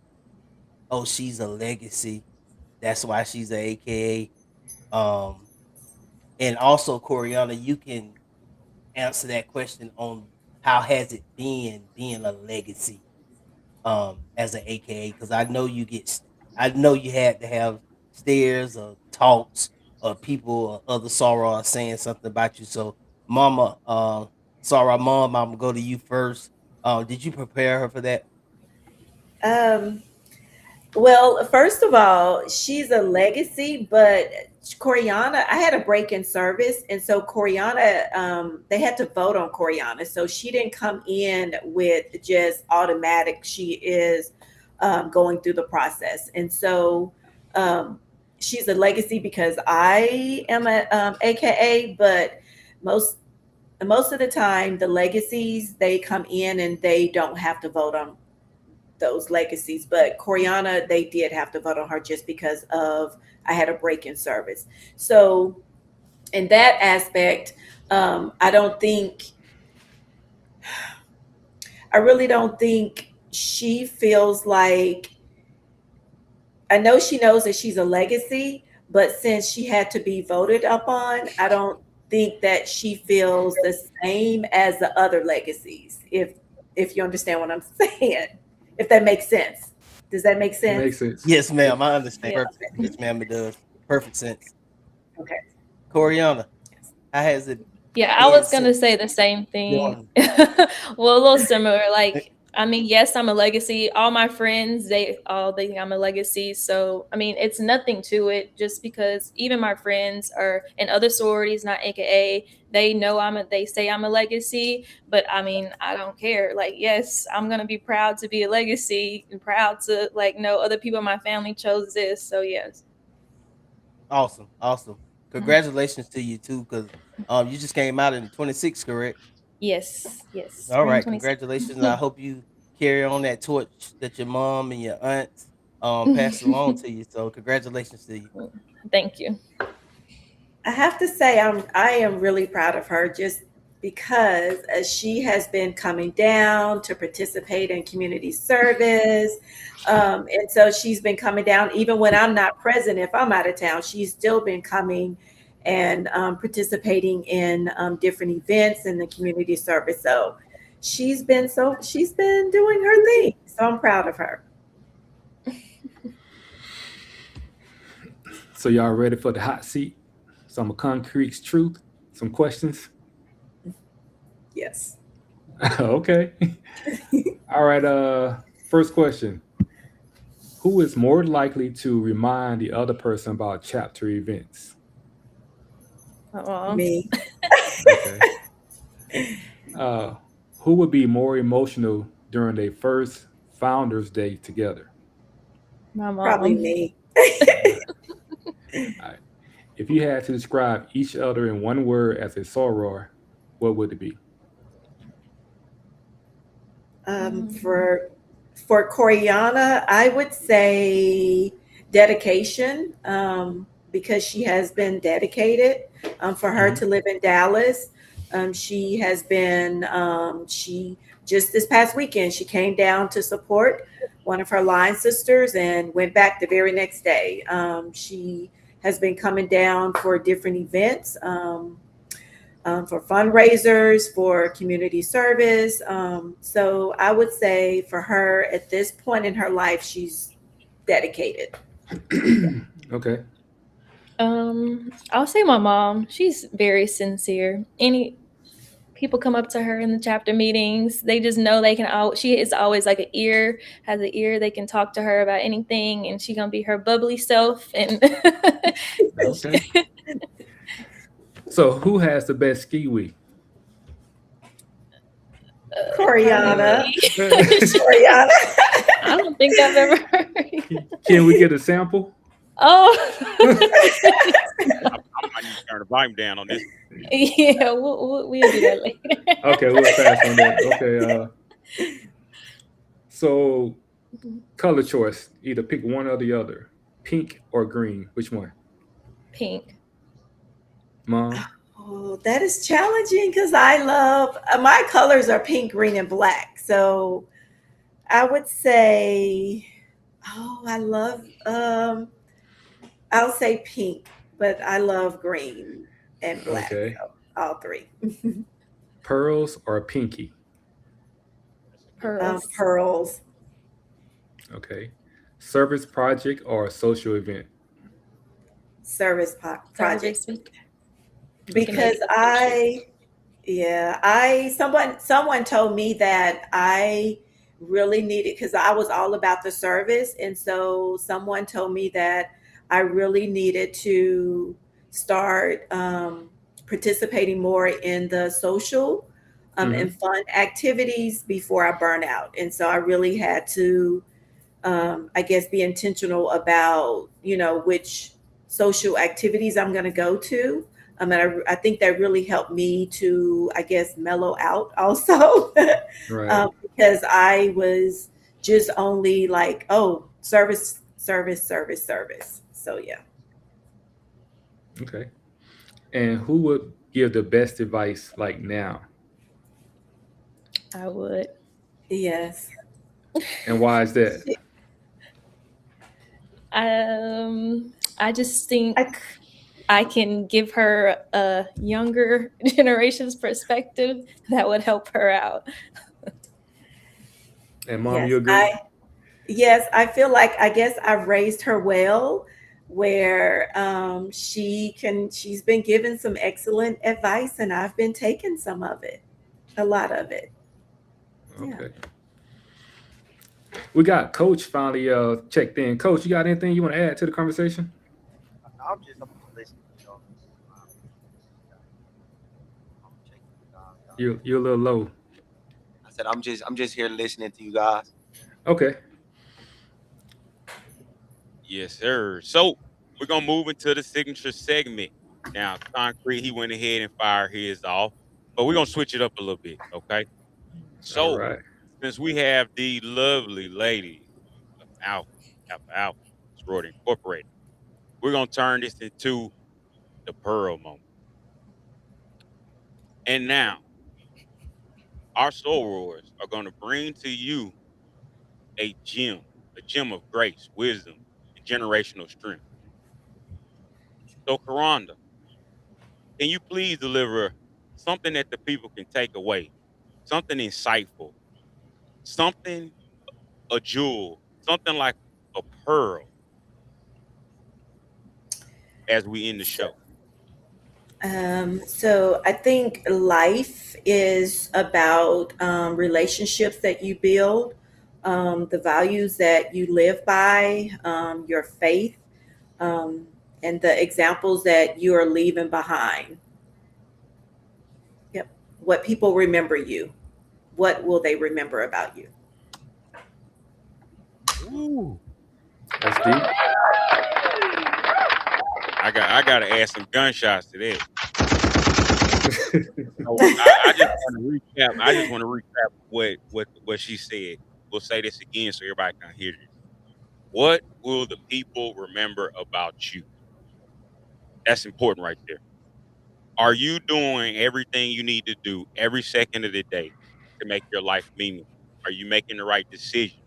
oh she's a legacy, that's why she's a AKA? And also Coriana, you can answer that question on how has it been being a legacy as an AKA, because I know you had to have stares or talks or people or other sorrow saying something about you. So mama, sorry mom, I'm gonna go to you first. Did you prepare her for that? Um, Well, first of all, she's a legacy, but Coriana, I had a break in service, and so Coriana, they had to vote on Coriana, so she didn't come in with just automatic. She is going through the process, and so um, she's a legacy because I am a AKA, but most most of the time the legacies they come in and they don't have to vote on those legacies. But Coriana, they did have to vote on her just because of I had a break in service. So in that aspect, I don't think I really don't think she feels like I know she knows that she's a legacy, but since she had to be voted upon, I don't think that she feels the same as the other legacies. If you understand what I'm saying, if that makes sense. Does that make It makes sense? sense. Yes, ma'am. I understand Yeah. perfectly. Yes, ma'am. It does perfect sense. Okay. Coriana, how has it Yeah, I been was gonna since say the same thing. joining? Well, a little similar. Like, I mean, yes, I'm a legacy. All my friends, they all think I'm a legacy. So, I mean, it's nothing to it. Just because even my friends are in other sororities, not AKA, they know they say I'm a legacy. But I mean, I don't care. Like, yes, I'm gonna be proud to be a legacy and proud to like know other people in my family chose this. So yes. Awesome, awesome. Congratulations to you too, because you just came out in 26, correct? Yes, yes, All spring right, 26. congratulations. I hope you carry on that torch that your mom and your aunts passed along to you. So congratulations to you. Thank you. I have to say I am really proud of her just because she has been coming down to participate in community service. And so she's been coming down even when I'm not present. If I'm out of town, she's still been coming and participating in different events in the community service. So she's been doing her thing. So I'm proud of her. So y'all ready for the hot seat? Some concrete truth, some questions. Yes. Okay. All right. First question: who is more likely to remind the other person about chapter events? Aw. Me. Okay. Uh, who would be more emotional during their first Founders Day together? My Probably mom. me. Uh, all right. If you had to describe each other in one word as a soror, what would it be? Um, Um, for for Coriana, I would say dedication, because she has been dedicated. For her Mhm. to live in Dallas, she has been. She just this past weekend she came down to support one of her line sisters and went back the very next day. She has been coming down for different events. For fundraisers, for community service. So I would say for her at this point in her life, she's dedicated. Okay. I'll say my mom. She's very sincere. Any people come up to her in the chapter meetings, they just know they can out. She is always like an ear, has an ear. They can talk to her about anything, and she gonna be her bubbly self. And Okay. So who has the best ski week? probably Coriana. me. Coriana. I don't think I've ever heard. Can we get a sample? Oh, I might need to turn the volume down on this. yeah, we'll do that later. Okay, we'll pass on that. Okay. So color choice, either pick one or the other. Pink or green. Which one? Pink. Mom? Oh, that is challenging because I love my colors are pink, green, and black. So I would say, oh, I love. I'll say pink, but I love green and black. Okay. So all three. Pearls or pinky? Pearls. Pearls. Okay. Service project or social event? Service project. Service. We can make Because it official. someone told me that I really needed, because I was all about the service. And so someone told me that I really needed to start participating more in the social and Hmm. fun activities before I burn out. And so I really had to, I guess, be intentional about, which social activities I'm going to go to. And I think that really helped me to, I guess, mellow out also, Right. because I was just only like, oh, service, service, service, service. So yeah. Okay. And who would give the best advice like now? I would. Yes. And why is that? I just think I, I can give her a younger generation's perspective that would help her out. And mom, yes. you agree? Yes, I feel like, I guess I've raised her well, where she's been given some excellent advice, and I've been taking some of it, a lot of it. Yeah. Okay. We got Coach finally checked in. Coach, you got anything you want to add to the conversation? I'm just listening to y'all. I'm checking you guys out. You're a little low. I said I'm just here listening to you guys. Okay. Yes, sir. So we're gonna move into the signature segment. Now, Concrete, he went ahead and fired his off, but we're gonna switch it up a little bit, okay? All So right. since we have the lovely ladies of Alpha Sorority Incorporated, we're gonna turn this into the Pearl moment. And now, our sorors are gonna bring to you a gem of grace, wisdom, and generational strength. So, Karonda, can you please deliver something that the people can take away, something insightful, something a jewel, something like a pearl as we end the So, show? so I think life is about relationships that you build, the values that you live by, your faith, um, and the examples that you are leaving behind. Yep. What people remember you. What will they remember about you? Ooh, That's deep. I gotta add some gunshots to that. So I just want to recap. I just want to recap what she said. We'll say this again so everybody can hear this. What will the people remember about you? That's important right there. Are you doing everything you need to do every second of the day to make your life meaningful? Are you making the right decision?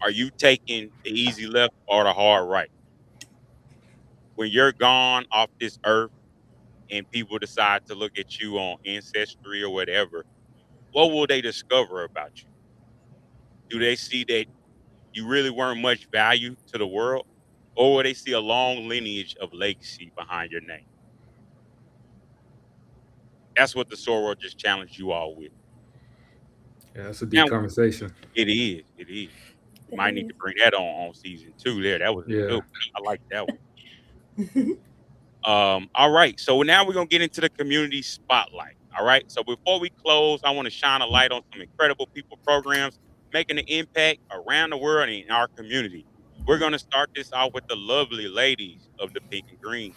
Are you taking the easy left or the hard right? When you're gone off this earth and people decide to look at you on ancestry or whatever, what will they discover about you? Do they see that you really weren't much value to the world? Or will they see a long lineage of legacy behind your name? That's what the Soror just challenged you all with. Yeah, that's a deep Now, conversation. it is. It is. That Might need is. to bring that on season two there. That was a good Yeah. one. I like that one. All right. So now we're gonna get into the community spotlight. All right. So before we close, I want to shine a light on some incredible people programs making an impact around the world and in our community. We're gonna start this off with the lovely ladies of the pink and green.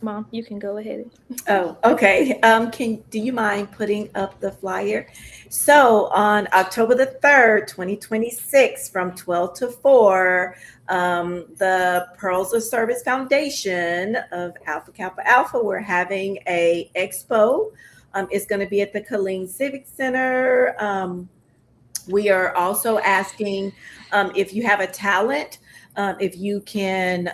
Mom, you can go ahead. Oh, okay. Can do you mind putting up the flyer? So on October the 3rd, 2026, from 12 to 4, the Pearls of Service Foundation of Alpha Kappa Alpha, we're having a expo. It's going to be at the Killeen Civic Center. We are also asking, if you have a talent, if you can,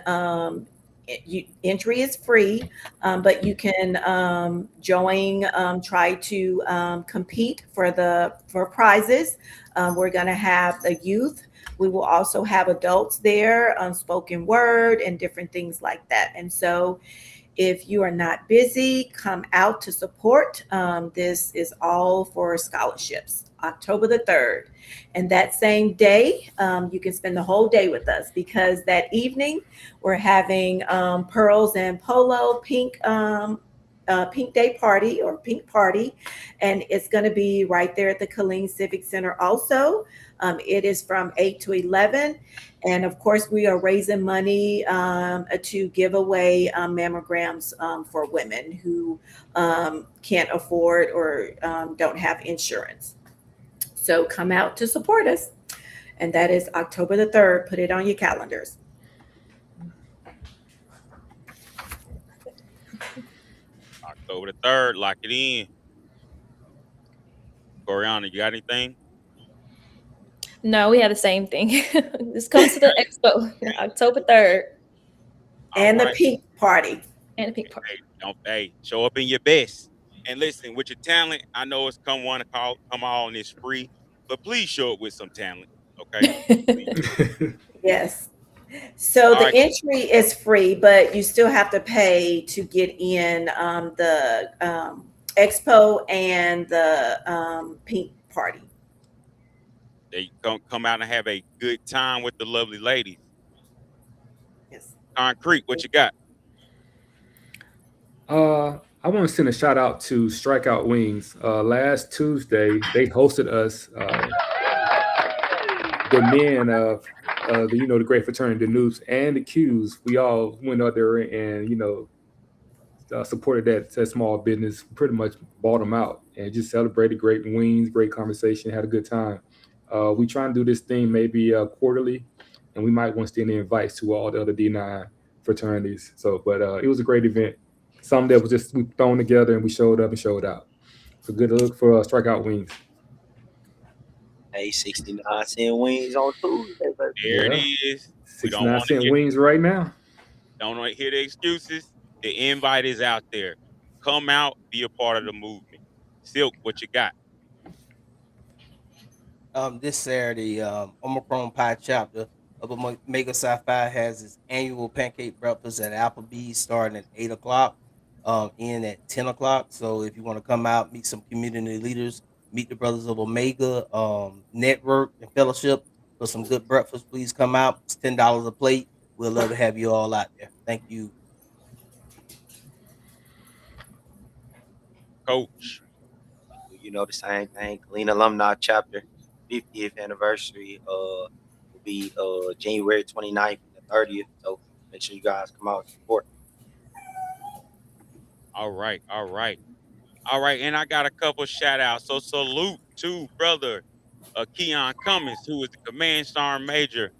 entry is free, but you can join, try to compete for prizes. We're going to have the youth. We will also have adults there, spoken word and different things like that. And so, if you are not busy, come out to support. This is all for scholarships. October the 3rd. And that same day, you can spend the whole day with us because that evening we're having pearls and polo pink day party or pink party, and it's going to be right there at the Killeen Civic Center. Also, it is from 8 to 11, and of course, we are raising money to give away mammograms for women who can't afford or don't have insurance. So come out to support us. And that is October the 3rd. Put it on your calendars. October the 3rd, lock it in. Coriana, you got anything? No, we have the same thing. Just come to the expo, October 3rd, All And the right. pink party. and the pink party. Hey, show up in your best. And listen, with your talent, I know it's come on, it's free, but please show up with some talent. Okay. Please. Yes. So All the right. entry is free, but you still have to pay to get in the expo and the pink party. They come out and have a good time with the lovely ladies. Yes. Concrete, what you got? I want to send a shout out to Strikeout Wings. Last Tuesday, they hosted us, the men of the great fraternity, the Noops and the Qs. We all went out there and supported that small business. Pretty much bought them out and just celebrated great wings, great conversation, had a good time. We try and do this thing maybe quarterly, and we might want to extend the invites to all the other D9 fraternities. So, but it was a great event. Some that was just we thrown together and we showed up and showed out. So good to look for Strikeout Wings. Hey, 69-cent wings on Tuesday, baby. There it Yeah, is. We don't 69 want to cent wings right now. don't want to hear the excuses. The invite is out there. Come out, be a part of the movement. Silk, what you got? This Saturday, Omicron Pie Chapter of Omega Sci-Fi has its annual pancake breakfast at Applebee's starting at 8 o'clock, in at 10 o'clock. So if you want to come out, meet some community leaders, meet the brothers of Omega, network and fellowship for some good breakfast, please come out. It's $10 a plate. We'd love to have you all out there. Thank you. Coach. You know the same thing. Clean Alumni Chapter 50th anniversary will be January 29th and the 30th. So make sure you guys come out and support. All right, all right. All right, and I got a couple shout outs. So salute to brother Keon Cummins, who is the command sergeant major,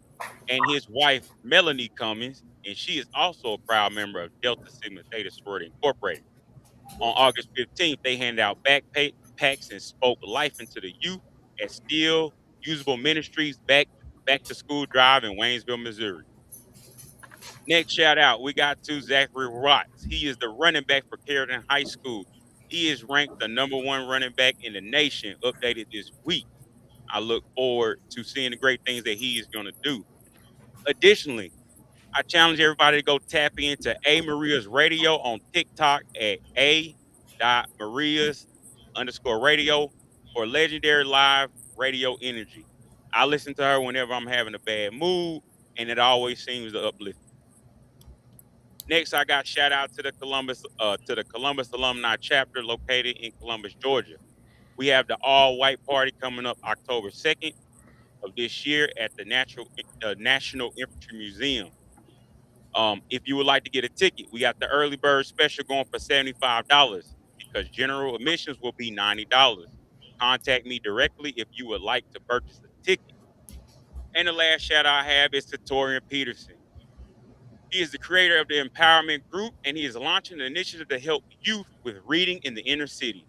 and his wife Melanie Cummins, and she is also a proud member of Delta Sigma Theta Sorority Incorporated. On August 15th, they handed out backpacks and spoke life into the youth at Steel Usable Ministries back to school drive in Waynesville, Missouri. Next shout out, we got to Zachary Watts. He is the running back for Carrollton High School. He is ranked the #1 running back in the nation, updated this week. I look forward to seeing the great things that he is going to do. Additionally, I challenge everybody to go tap into A Maria's Radio on TikTok at A.Marias_radio for legendary live radio energy. I listen to her whenever I'm having a bad mood, and it always seems to uplift. Next, I got shout out to the Columbus Alumni Chapter located in Columbus, Georgia. We have the all white party coming up October 2nd of this year at the National Infantry Museum. If you would like to get a ticket, we got the early bird special going for $75 because general admissions will be $90. Contact me directly if you would like to purchase a ticket. And the last shout out I have is to Torian Peterson. He is the creator of the Empowerment Group, and he is launching an initiative to help youth with reading in the inner city.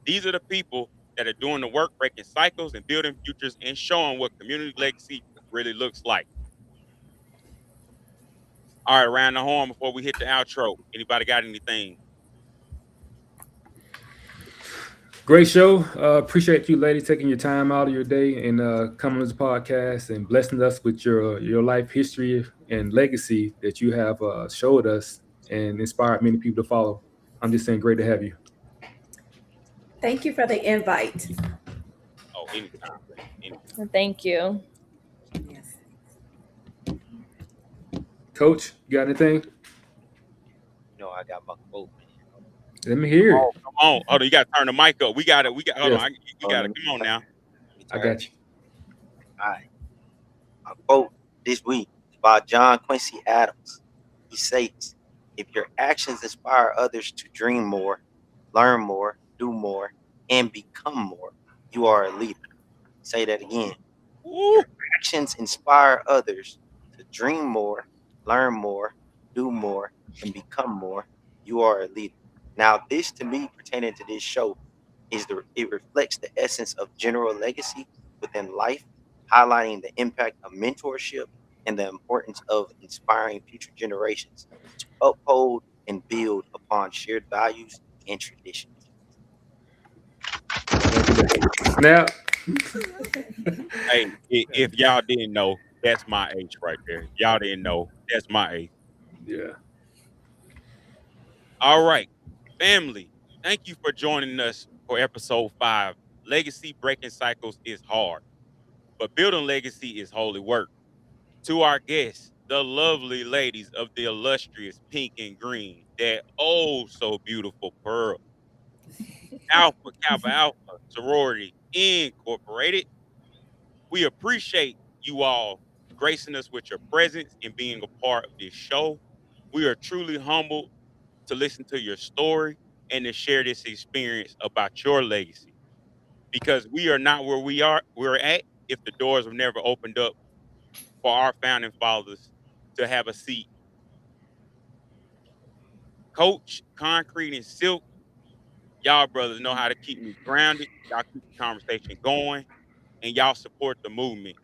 These are the people that are doing the work, breaking cycles and building futures and showing what community legacy really looks like. All right, around the horn before we hit the outro. Anybody got anything? Great show. Appreciate you, lady, taking your time out of your day and coming to the podcast and blessing us with your life history and legacy that you have showed us and inspired many people to follow. I'm just saying, great to have you. Thank you for the invite. Anytime, baby. Anytime. Thank you. Yes. Coach, you got anything? You know, I got my quote, man. Let me hear it. Oh, come on. Hold on, you got to turn the mic up. We got it. Hold on. Yes, We got it. Come on now. Let me I turn. got you. All right. My quote this week is by John Quincy Adams. He says, if your actions inspire others to dream more, learn more, do more, and become more, you are a leader. Say that again. Woo. Your actions inspire others to dream more, learn more, do more, and become more, you are a leader. Now, this to me pertaining to this show it reflects the essence of general legacy within life, highlighting the impact of mentorship and the importance of inspiring future generations to uphold and build upon shared values and traditions. Snap. Hey, if y'all didn't know, that's my H right there. Y'all didn't know, that's my H. Yeah. All right, family. Thank you for joining us for episode 5. Legacy breaking cycles is hard, but building legacy is holy work. To our guests, the lovely ladies of the illustrious pink and green, that oh so beautiful pearl, Alpha Kappa Alpha Sorority Incorporated. We appreciate you all gracing us with your presence and being a part of this show. We are truly humbled to listen to your story and to share this experience about your legacy, because we are not where we're at if the doors have never opened up for our founding fathers to have a seat. Coach, Concrete, and Silk, y'all brothers know how to keep me grounded. Y'all keep the conversation going, and y'all support the movement.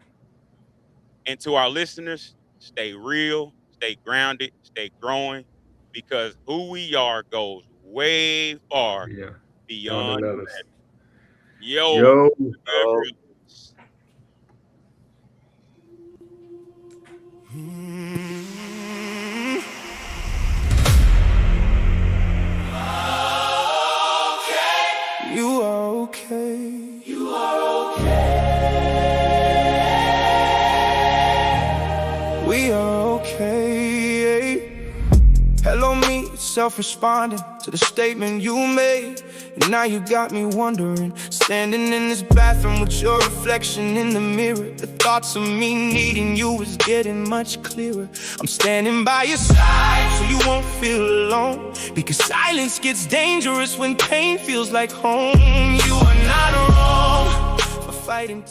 And to our listeners, stay real, stay grounded, stay growing, because who we are goes way far Yeah. On the beyond. letters. Yo, Yo. Oh, You are okay. We are okay. Hello, me, self-responding to the statement you made. And now you got me wondering, standing in this bathroom with your reflection in the mirror. The thoughts of me needing you is getting much clearer. I'm standing by your side so you won't feel alone, because silence gets dangerous when pain feels like home. You are not wrong for fighting